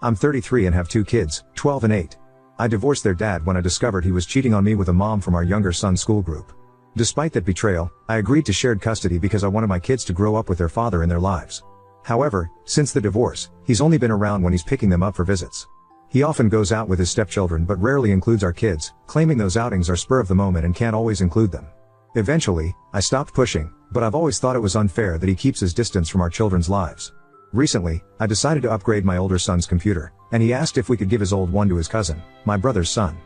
I'm 33 and have 2 kids, 12 and 8. I divorced their dad when I discovered he was cheating on me with a mom from our younger son's school group. Despite that betrayal, I agreed to shared custody because I wanted my kids to grow up with their father in their lives. However, since the divorce, he's only been around when he's picking them up for visits. He often goes out with his stepchildren but rarely includes our kids, claiming those outings are spur of the moment and can't always include them. Eventually, I stopped pushing, but I've always thought it was unfair that he keeps his distance from our children's lives. Recently, I decided to upgrade my older son's computer, and he asked if we could give his old one to his cousin, my brother's son.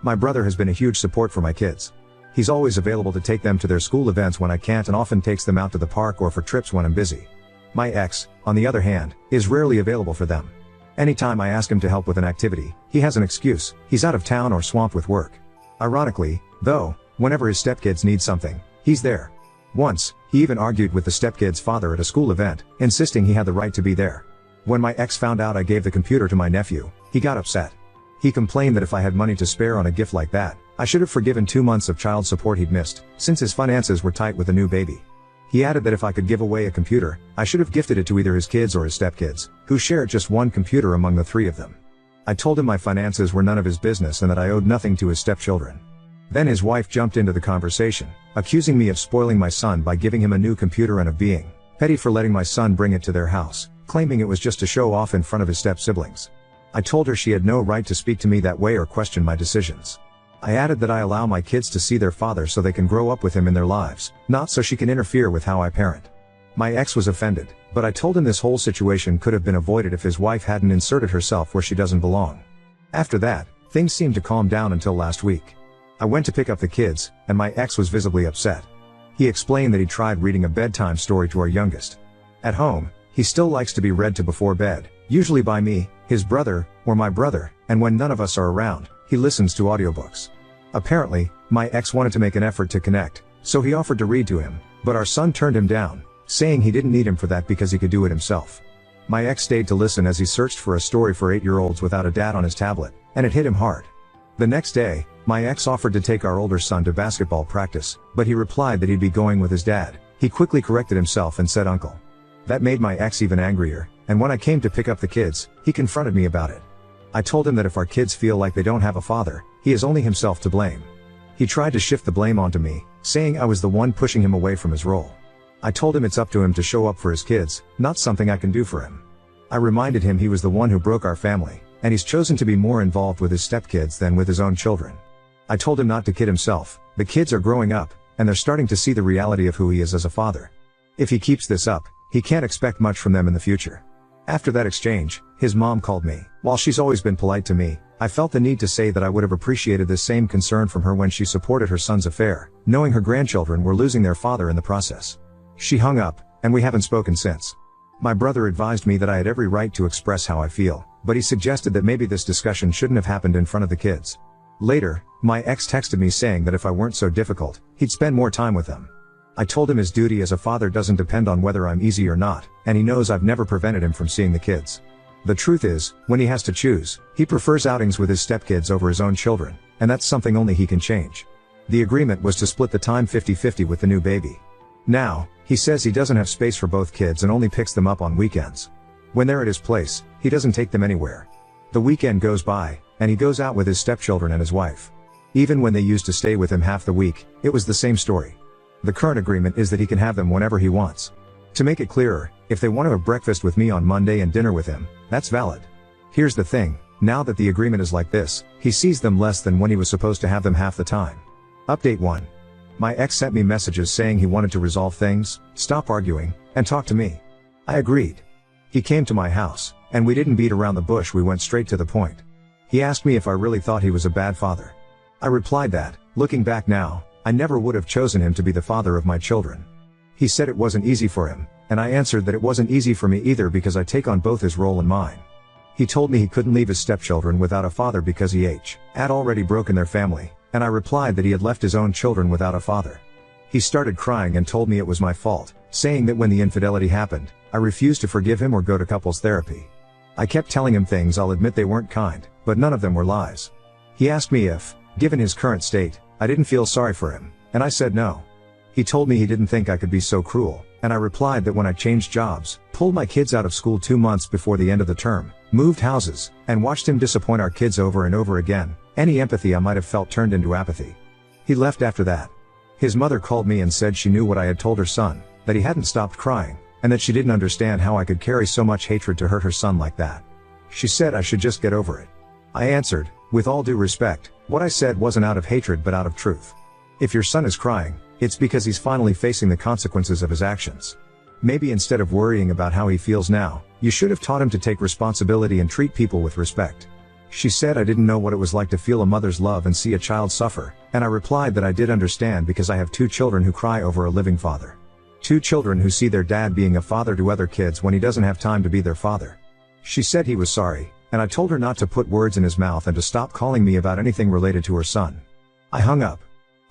My brother has been a huge support for my kids. He's always available to take them to their school events when I can't and often takes them out to the park or for trips when I'm busy. My ex, on the other hand, is rarely available for them. Anytime I ask him to help with an activity, he has an excuse: he's out of town or swamped with work. Ironically, though, whenever his stepkids need something, he's there. Once, he even argued with the stepkid's father at a school event, insisting he had the right to be there. When my ex found out I gave the computer to my nephew, he got upset. He complained that if I had money to spare on a gift like that, I should have forgiven 2 months of child support he'd missed, since his finances were tight with a new baby. He added that if I could give away a computer, I should have gifted it to either his kids or his stepkids, who shared just one computer among the 3 of them. I told him my finances were none of his business and that I owed nothing to his stepchildren. Then his wife jumped into the conversation, accusing me of spoiling my son by giving him a new computer and of being petty for letting my son bring it to their house, claiming it was just to show off in front of his step-siblings. I told her she had no right to speak to me that way or question my decisions. I added that I allow my kids to see their father so they can grow up with him in their lives, not so she can interfere with how I parent. My ex was offended, but I told him this whole situation could have been avoided if his wife hadn't inserted herself where she doesn't belong. After that, things seemed to calm down until last week. I went to pick up the kids, and my ex was visibly upset. He explained that he tried reading a bedtime story to our youngest. At home, he still likes to be read to before bed, usually by me, his brother, or my brother, and when none of us are around, he listens to audiobooks. Apparently, my ex wanted to make an effort to connect, so he offered to read to him, but our son turned him down, saying he didn't need him for that because he could do it himself. My ex stayed to listen as he searched for a story for 8-year-olds without a dad on his tablet, and it hit him hard. The next day, my ex offered to take our older son to basketball practice, but he replied that he'd be going with his dad. He quickly corrected himself and said uncle. That made my ex even angrier, and when I came to pick up the kids, he confronted me about it. I told him that if our kids feel like they don't have a father, he is only himself to blame. He tried to shift the blame onto me, saying I was the one pushing him away from his role. I told him it's up to him to show up for his kids, not something I can do for him. I reminded him he was the one who broke our family, and he's chosen to be more involved with his stepkids than with his own children. I told him not to kid himself. The kids are growing up, and they're starting to see the reality of who he is as a father. If he keeps this up, he can't expect much from them in the future. After that exchange, his mom called me. While she's always been polite to me, I felt the need to say that I would have appreciated this same concern from her when she supported her son's affair, knowing her grandchildren were losing their father in the process. She hung up, and we haven't spoken since. My brother advised me that I had every right to express how I feel, but he suggested that maybe this discussion shouldn't have happened in front of the kids. Later, my ex texted me saying that if I weren't so difficult, he'd spend more time with them. I told him his duty as a father doesn't depend on whether I'm easy or not, and he knows I've never prevented him from seeing the kids. The truth is, when he has to choose, he prefers outings with his stepkids over his own children, and that's something only he can change. The agreement was to split the time 50-50 with the new baby. Now, he says he doesn't have space for both kids and only picks them up on weekends. When they're at his place, he doesn't take them anywhere. The weekend goes by, and he goes out with his stepchildren and his wife. Even when they used to stay with him half the week, it was the same story. The current agreement is that he can have them whenever he wants. To make it clearer, if they want to have breakfast with me on Monday and dinner with him, that's valid. Here's the thing, now that the agreement is like this, he sees them less than when he was supposed to have them half the time. Update 1. My ex sent me messages saying he wanted to resolve things, stop arguing, and talk to me. I agreed. He came to my house, and we didn't beat around the bush, we went straight to the point. He asked me if I really thought he was a bad father. I replied that, looking back now, I never would have chosen him to be the father of my children. He said it wasn't easy for him, and I answered that it wasn't easy for me either because I take on both his role and mine. He told me he couldn't leave his stepchildren without a father because he had already broken their family, and I replied that he had left his own children without a father. He started crying and told me it was my fault, saying that when the infidelity happened, I refused to forgive him or go to couples therapy. I kept telling him things I'll admit they weren't kind, but none of them were lies. He asked me if, given his current state, I didn't feel sorry for him, and I said no. He told me he didn't think I could be so cruel, And I replied that when I changed jobs, pulled my kids out of school 2 months before the end of the term, moved houses, and watched him disappoint our kids over and over again, any empathy I might have felt turned into apathy. He left after that. His mother called me and said she knew what I had told her son, that he hadn't stopped crying, and that she didn't understand how I could carry so much hatred to hurt her son like that. She said I should just get over it. I answered, with all due respect, what I said wasn't out of hatred but out of truth. If your son is crying, it's because he's finally facing the consequences of his actions. Maybe instead of worrying about how he feels now, you should have taught him to take responsibility and treat people with respect. She said I didn't know what it was like to feel a mother's love and see a child suffer, and I replied that I did understand because I have 2 children who cry over a living father. 2 children who see their dad being a father to other kids when he doesn't have time to be their father. She said he was sorry, and I told her not to put words in his mouth and to stop calling me about anything related to her son. I hung up.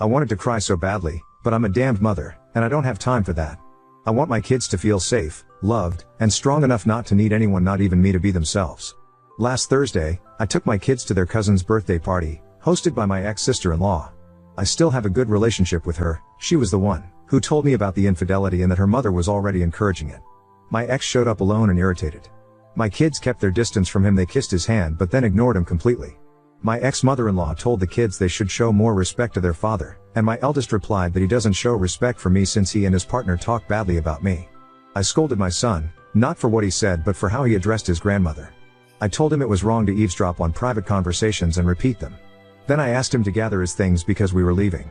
I wanted to cry so badly, but I'm a damned mother, and I don't have time for that. I want my kids to feel safe, loved, and strong enough not to need anyone, not even me, to be themselves. Last Thursday, I took my kids to their cousin's birthday party, hosted by my ex-sister-in-law. I still have a good relationship with her. She was the one who told me about the infidelity and that her mother was already encouraging it. My ex showed up alone and irritated. My kids kept their distance from him. They kissed his hand but then ignored him completely. My ex-mother-in-law told the kids they should show more respect to their father, and my eldest replied that he doesn't show respect for me since he and his partner talk badly about me. I scolded my son, not for what he said but for how he addressed his grandmother. I told him it was wrong to eavesdrop on private conversations and repeat them. Then I asked him to gather his things because we were leaving.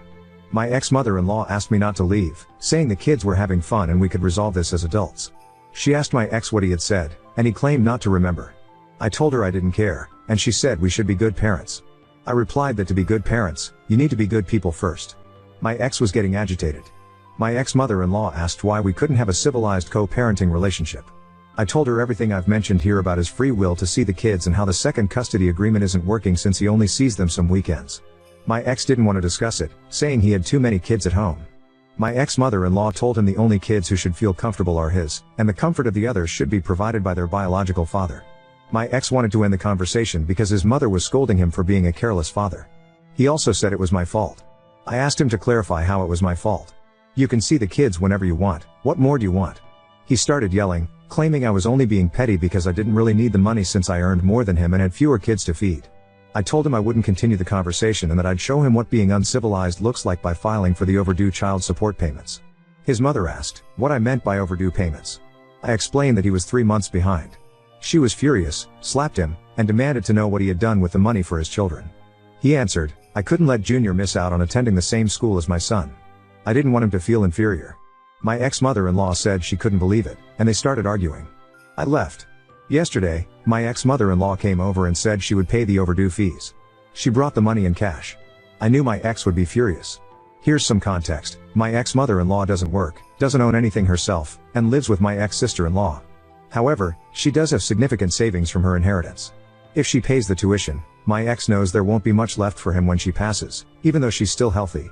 My ex-mother-in-law asked me not to leave, saying the kids were having fun and we could resolve this as adults. She asked my ex what he had said, and he claimed not to remember. I told her I didn't care, and she said we should be good parents. I replied that to be good parents, you need to be good people first. My ex was getting agitated. My ex-mother-in-law asked why we couldn't have a civilized co-parenting relationship. I told her everything I've mentioned here about his free will to see the kids and how the second custody agreement isn't working since he only sees them some weekends. My ex didn't want to discuss it, saying he had too many kids at home. My ex-mother-in-law told him the only kids who should feel comfortable are his, and the comfort of the others should be provided by their biological father. My ex wanted to end the conversation because his mother was scolding him for being a careless father. He also said it was my fault. I asked him to clarify how it was my fault. You can see the kids whenever you want, what more do you want? He started yelling, claiming I was only being petty because I didn't really need the money since I earned more than him and had fewer kids to feed. I told him I wouldn't continue the conversation and that I'd show him what being uncivilized looks like by filing for the overdue child support payments. His mother asked what I meant by overdue payments. I explained that he was 3 months behind. She was furious, slapped him, and demanded to know what he had done with the money for his children. He answered, I couldn't let Junior miss out on attending the same school as my son. I didn't want him to feel inferior. My ex-mother-in-law said she couldn't believe it, and they started arguing. I left. Yesterday, my ex-mother-in-law came over and said she would pay the overdue fees. She brought the money in cash. I knew my ex would be furious. Here's some context. My ex-mother-in-law doesn't work, doesn't own anything herself, and lives with my ex-sister-in-law. However, she does have significant savings from her inheritance. If she pays the tuition, my ex knows there won't be much left for him when she passes, even though she's still healthy.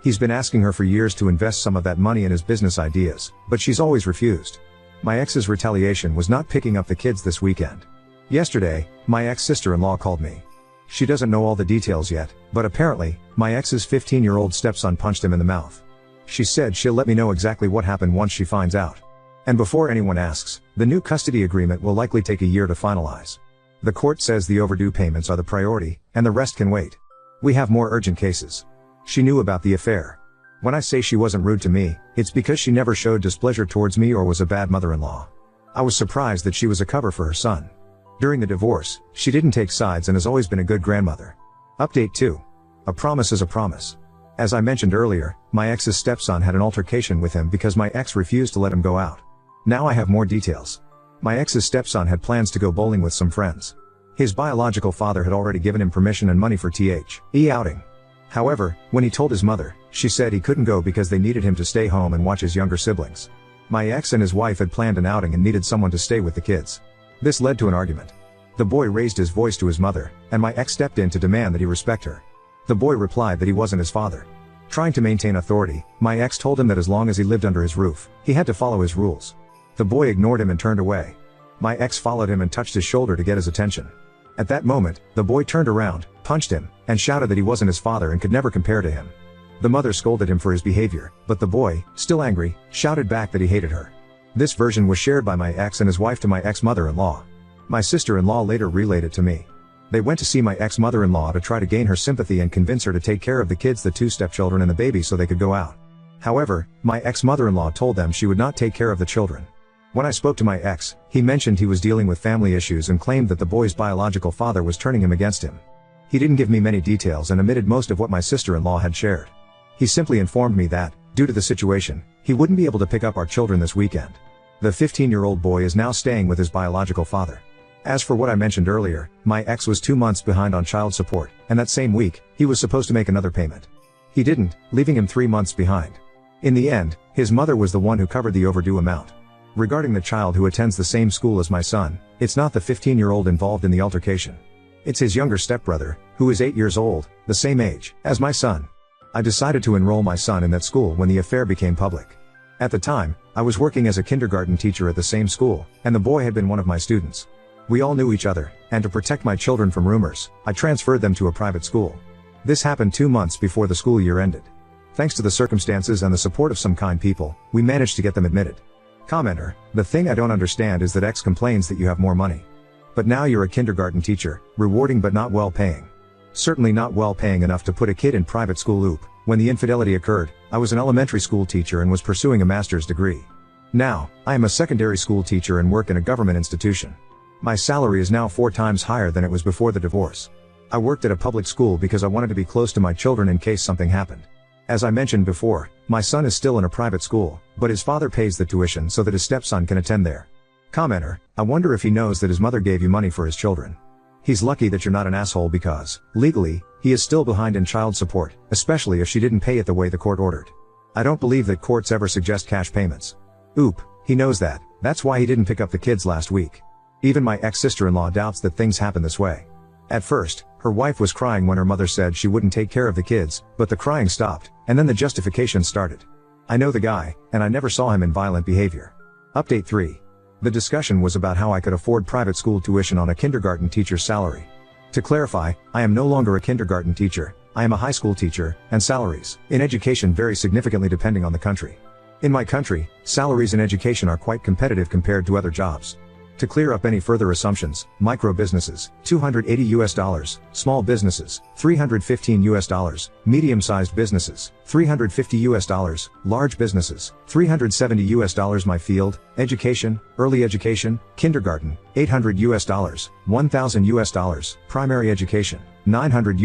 He's been asking her for years to invest some of that money in his business ideas, but she's always refused. My ex's retaliation was not picking up the kids this weekend. Yesterday, my ex-sister-in-law called me. She doesn't know all the details yet, but apparently, my ex's 15-year-old stepson punched him in the mouth. She said she'll let me know exactly what happened once she finds out. And before anyone asks, the new custody agreement will likely take a year to finalize. The court says the overdue payments are the priority, and the rest can wait. We have more urgent cases. She knew about the affair. When I say she wasn't rude to me, it's because she never showed displeasure towards me or was a bad mother-in-law. I was surprised that she was a cover for her son. During the divorce, she didn't take sides and has always been a good grandmother. Update 2. A promise is a promise. As I mentioned earlier, my ex's stepson had an altercation with him because my ex refused to let him go out. Now I have more details. My ex's stepson had plans to go bowling with some friends. His biological father had already given him permission and money for the outing. However, when he told his mother, she said he couldn't go because they needed him to stay home and watch his younger siblings. My ex and his wife had planned an outing and needed someone to stay with the kids. This led to an argument. The boy raised his voice to his mother, and my ex stepped in to demand that he respect her. The boy replied that he wasn't his father. Trying to maintain authority, my ex told him that as long as he lived under his roof, he had to follow his rules. The boy ignored him and turned away. My ex followed him and touched his shoulder to get his attention. At that moment, the boy turned around, punched him, and shouted that he wasn't his father and could never compare to him. The mother scolded him for his behavior, but the boy, still angry, shouted back that he hated her. This version was shared by my ex and his wife to my ex-mother-in-law. My sister-in-law later relayed it to me. They went to see my ex-mother-in-law to try to gain her sympathy and convince her to take care of the kids, the 2 stepchildren and the baby, so they could go out. However, my ex-mother-in-law told them she would not take care of the children. When I spoke to my ex, he mentioned he was dealing with family issues and claimed that the boy's biological father was turning him against him. He didn't give me many details and omitted most of what my sister-in-law had shared. He simply informed me that, due to the situation, he wouldn't be able to pick up our children this weekend. The 15-year-old boy is now staying with his biological father. As for what I mentioned earlier, my ex was 2 months behind on child support, and that same week, he was supposed to make another payment. He didn't, leaving him 3 months behind. In the end, his mother was the one who covered the overdue amount. Regarding the child who attends the same school as my son, it's not the 15-year-old involved in the altercation. It's his younger stepbrother, who is 8 years old, the same age as my son. I decided to enroll my son in that school when the affair became public. At the time, I was working as a kindergarten teacher at the same school, and the boy had been one of my students. We all knew each other, and to protect my children from rumors, I transferred them to a private school. This happened 2 months before the school year ended. Thanks to the circumstances and the support of some kind people, we managed to get them admitted. Commenter: the thing I don't understand is that X complains that you have more money. But now you're a kindergarten teacher, rewarding but not well paying. Certainly not well paying enough to put a kid in private school. Oop. When the infidelity occurred, I was an elementary school teacher and was pursuing a master's degree. Now, I am a secondary school teacher and work in a government institution. My salary is now 4 times higher than it was before the divorce. I worked at a public school because I wanted to be close to my children in case something happened. As I mentioned before, my son is still in a private school, but his father pays the tuition so that his stepson can attend there. Commenter: I wonder if he knows that his mother gave you money for his children. He's lucky that you're not an asshole because, legally, he is still behind in child support, especially if she didn't pay it the way the court ordered. I don't believe that courts ever suggest cash payments. Oop, he knows that, that's why he didn't pick up the kids last week. Even my ex-sister-in-law doubts that things happen this way. At first, her wife was crying when her mother said she wouldn't take care of the kids, but the crying stopped, and then the justification started. I know the guy, and I never saw him in violent behavior. Update 3. The discussion was about how I could afford private school tuition on a kindergarten teacher's salary. To clarify, I am no longer a kindergarten teacher, I am a high school teacher, and salaries in education vary significantly depending on the country. In my country, salaries in education are quite competitive compared to other jobs. To clear up any further assumptions, micro businesses, $280, small businesses, $315, medium-sized businesses, $350, large businesses, $370. My field, education, early education, kindergarten, $800, $1,000, primary education, $900,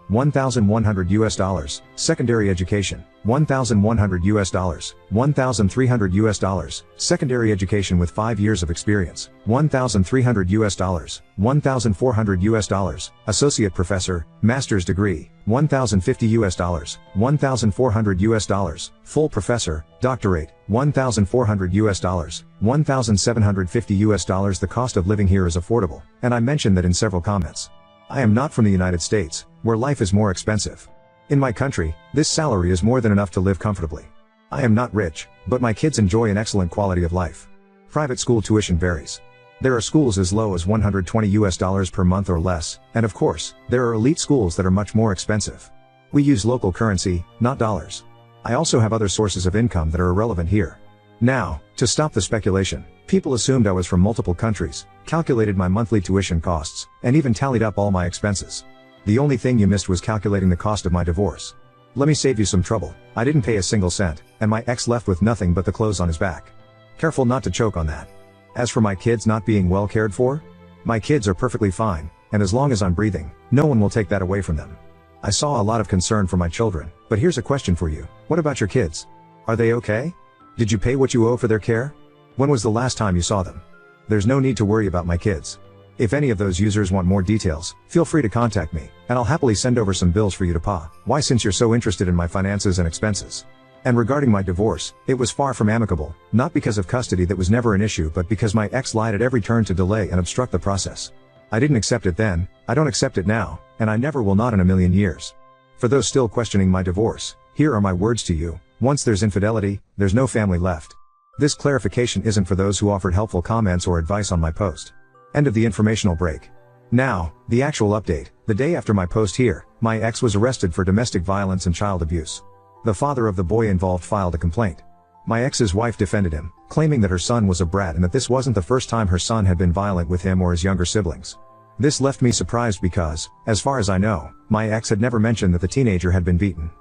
$1,100, secondary education, $1,100, $1,300, secondary education with 5 years of experience, $1,300, $1,400, associate professor, master's degree, $1,050, $1,400, full professor, doctorate, $1,400, $1,750. The cost of living here is affordable, and I mentioned that in several comments. I am not from the United States, where life is more expensive. In my country, this salary is more than enough to live comfortably. I am not rich, but my kids enjoy an excellent quality of life. Private school tuition varies. There are schools as low as $120 per month or less, and of course, there are elite schools that are much more expensive. We use local currency, not dollars. I also have other sources of income that are irrelevant here. Now, to stop the speculation, people assumed I was from multiple countries, calculated my monthly tuition costs, and even tallied up all my expenses. The only thing you missed was calculating the cost of my divorce. Let me save you some trouble. I didn't pay a single cent, and my ex left with nothing but the clothes on his back. Careful not to choke on that. As for my kids not being well cared for, my kids are perfectly fine, and as long as I'm breathing, no one will take that away from them. I saw a lot of concern for my children, but here's a question for you. What about your kids? Are they okay? Did you pay what you owe for their care? When was the last time you saw them? There's no need to worry about my kids. If any of those users want more details, feel free to contact me, and I'll happily send over some bills for you to pay. Why, since you're so interested in my finances and expenses. And regarding my divorce, it was far from amicable, not because of custody that was never an issue, but because my ex lied at every turn to delay and obstruct the process. I didn't accept it then, I don't accept it now, and I never will, not in a million years. For those still questioning my divorce, here are my words to you. Once there's infidelity, there's no family left. This clarification isn't for those who offered helpful comments or advice on my post. End of the informational break. Now, the actual update. The day after my post here, my ex was arrested for domestic violence and child abuse. The father of the boy involved filed a complaint. My ex's wife defended him, claiming that her son was a brat and that this wasn't the first time her son had been violent with him or his younger siblings. This left me surprised because, as far as I know, my ex had never mentioned that the teenager had been beaten.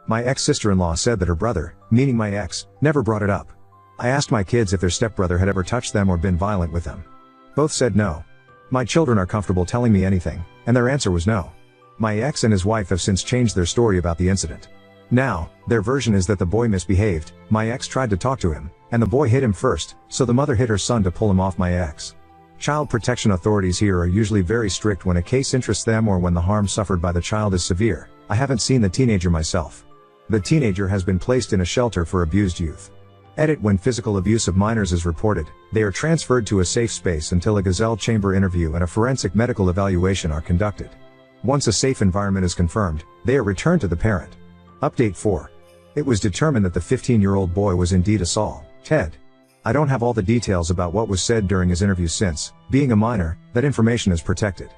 My ex-sister-in-law said that her brother, meaning my ex, never brought it up. I asked my kids if their stepbrother had ever touched them or been violent with them. Both said no. My children are comfortable telling me anything, and their answer was no. My ex and his wife have since changed their story about the incident. Now, their version is that the boy misbehaved, my ex tried to talk to him, and the boy hit him first, so the mother hit her son to pull him off my ex. Child protection authorities here are usually very strict when a case interests them or when the harm suffered by the child is severe. I haven't seen the teenager myself. The teenager has been placed in a shelter for abused youth. Edit: when physical abuse of minors is reported, they are transferred to a safe space until a gazelle chamber interview and a forensic medical evaluation are conducted. Once a safe environment is confirmed, they are returned to the parent. Update 4. It was determined that the 15-year-old boy was indeed a Saul Ted. I don't have all the details about what was said during his interview since, being a minor, that information is protected.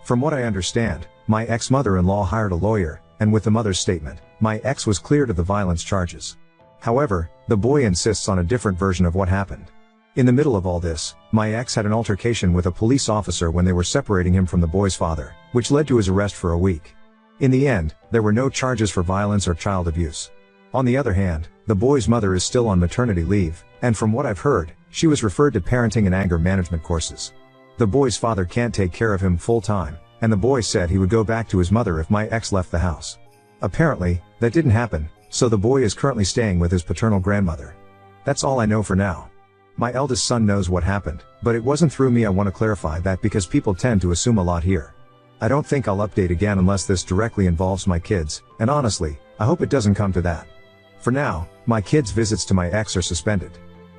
From what I understand, my ex-mother-in-law hired a lawyer, and with the mother's statement, my ex was cleared of the violence charges. However, the boy insists on a different version of what happened. In the middle of all this, my ex had an altercation with a police officer when they were separating him from the boy's father, which led to his arrest for a week. In the end, there were no charges for violence or child abuse. On the other hand, the boy's mother is still on maternity leave, and from what I've heard, she was referred to parenting and anger management courses. The boy's father can't take care of him full time, and the boy said he would go back to his mother if my ex left the house. Apparently, that didn't happen, so the boy is currently staying with his paternal grandmother. That's all I know for now. My eldest son knows what happened, but it wasn't through me. I want to clarify that because people tend to assume a lot here. I don't think I'll update again unless this directly involves my kids, and honestly, I hope it doesn't come to that. For now, my kids' visits to my ex are suspended.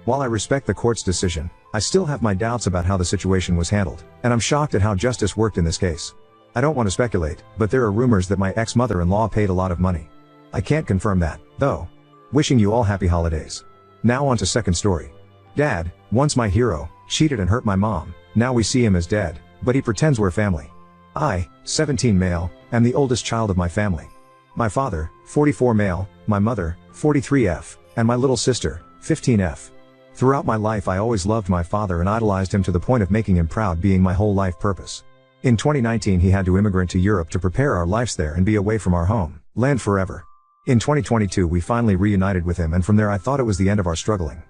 While I respect the court's decision, I still have my doubts about how the situation was handled, and I'm shocked at how justice worked in this case. I don't want to speculate, but there are rumors that my ex-mother-in-law paid a lot of money. I can't confirm that, though. Wishing you all happy holidays. Now on to second story. Dad, once my hero, cheated and hurt my mom. Now we see him as dead, but he pretends we're family. I, 17 male, am the oldest child of my family. My father, 44 male, my mother, 43F, and my little sister, 15F. Throughout my life I always loved my father and idolized him to the point of making him proud, being my whole life purpose. In 2019 he had to immigrate to Europe to prepare our lives there and be away from our home land forever. In 2022 we finally reunited with him, and from there I thought it was the end of our struggling.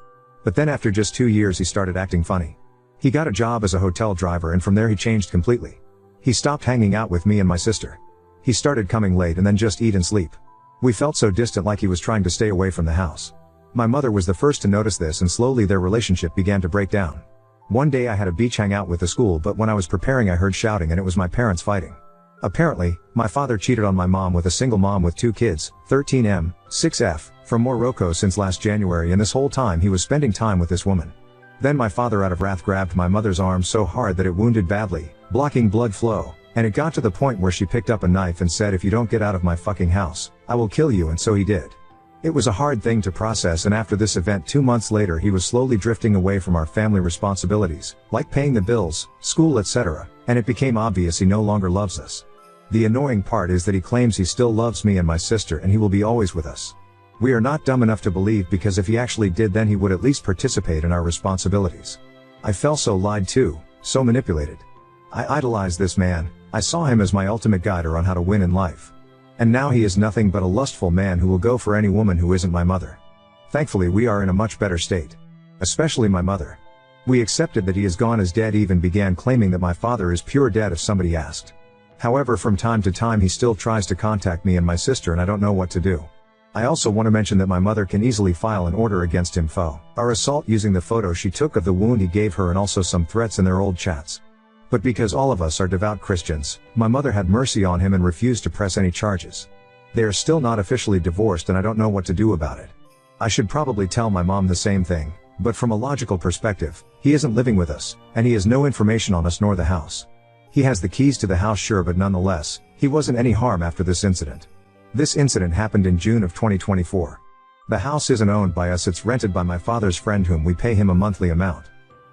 But then after just 2 years he started acting funny. He got a job as a hotel driver, and from there he changed completely. He stopped hanging out with me and my sister. He started coming late and then just eat and sleep. We felt so distant, like he was trying to stay away from the house. My mother was the first to notice this, and slowly their relationship began to break down. One day I had a beach hangout with the school, but when I was preparing I heard shouting and it was my parents fighting. Apparently, my father cheated on my mom with a single mom with 2 kids, 13M, 6F, from Morocco since last January, and this whole time he was spending time with this woman. Then my father out of wrath grabbed my mother's arm so hard that it wounded badly, blocking blood flow, and it got to the point where she picked up a knife and said, "If you don't get out of my fucking house, I will kill you," and so he did. It was a hard thing to process, and after this event 2 months later he was slowly drifting away from our family responsibilities, like paying the bills, school, etc., and it became obvious he no longer loves us. The annoying part is that he claims he still loves me and my sister and he will be always with us. We are not dumb enough to believe, because if he actually did, then he would at least participate in our responsibilities. I felt so lied to, so manipulated. I idolized this man. I saw him as my ultimate guider on how to win in life. And now he is nothing but a lustful man who will go for any woman who isn't my mother. Thankfully we are in a much better state. Especially my mother. We accepted that he is gone as dead, even began claiming that my father is pure dead if somebody asked. However, from time to time he still tries to contact me and my sister, and I don't know what to do. I also want to mention that my mother can easily file an order against him for our assault using the photo she took of the wound he gave her, and also some threats in their old chats. But because all of us are devout Christians, my mother had mercy on him and refused to press any charges. They are still not officially divorced, and I don't know what to do about it. I should probably tell my mom the same thing, but from a logical perspective, he isn't living with us, and he has no information on us nor the house. He has the keys to the house, sure, but nonetheless, he wasn't any harm after this incident. This incident happened in June of 2024. The house isn't owned by us, it's rented by my father's friend whom we pay him a monthly amount.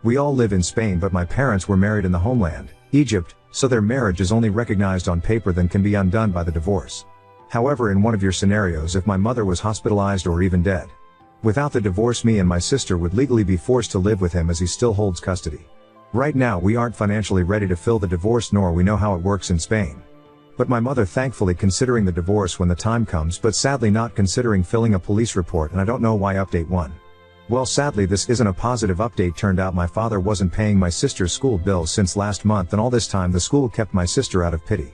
We all live in Spain, but my parents were married in the homeland, Egypt, so their marriage is only recognized on paper, then can be undone by the divorce. However, in one of your scenarios, if my mother was hospitalized or even dead, without the divorce, me and my sister would legally be forced to live with him as he still holds custody. Right now we aren't financially ready to fill the divorce, nor we know how it works in Spain. But my mother thankfully considering the divorce when the time comes, but sadly not considering filling a police report, and I don't know why. Update 1. Well, sadly this isn't a positive update. Turned out my father wasn't paying my sister's school bills since last month, and all this time the school kept my sister out of pity.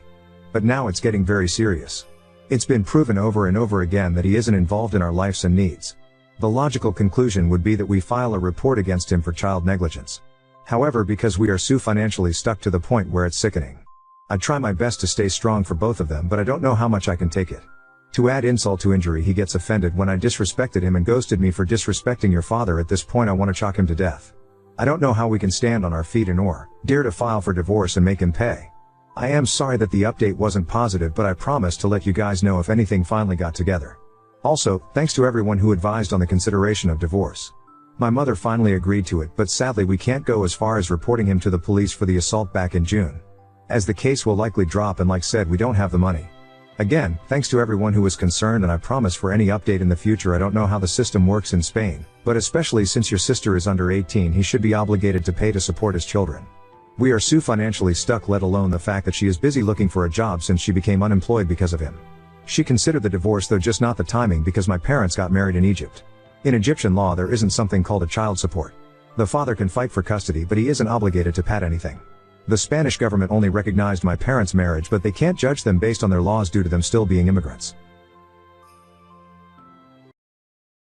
But now it's getting very serious. It's been proven over and over again that he isn't involved in our lives and needs. The logical conclusion would be that we file a report against him for child negligence. However, because we are so financially stuck to the point where it's sickening. I try my best to stay strong for both of them, but I don't know how much I can take it. To add insult to injury, he gets offended when I disrespected him and ghosted me for disrespecting your father. At this point I want to chalk him to death. I don't know how we can stand on our feet and or dare to file for divorce and make him pay. I am sorry that the update wasn't positive, but I promise to let you guys know if anything finally got together. Also, thanks to everyone who advised on the consideration of divorce. My mother finally agreed to it, but sadly we can't go as far as reporting him to the police for the assault back in June, as the case will likely drop, and like said, we don't have the money. Again, thanks to everyone who was concerned, and I promise for any update in the future. I don't know how the system works in Spain, but especially since your sister is under 18, he should be obligated to pay to support his children. We are so financially stuck, let alone the fact that she is busy looking for a job since she became unemployed because of him. She considered the divorce, though just not the timing, because my parents got married in Egypt. In Egyptian law there isn't something called a child support. The father can fight for custody, but he isn't obligated to pat anything. The Spanish government only recognized my parents' marriage, but they can't judge them based on their laws due to them still being immigrants.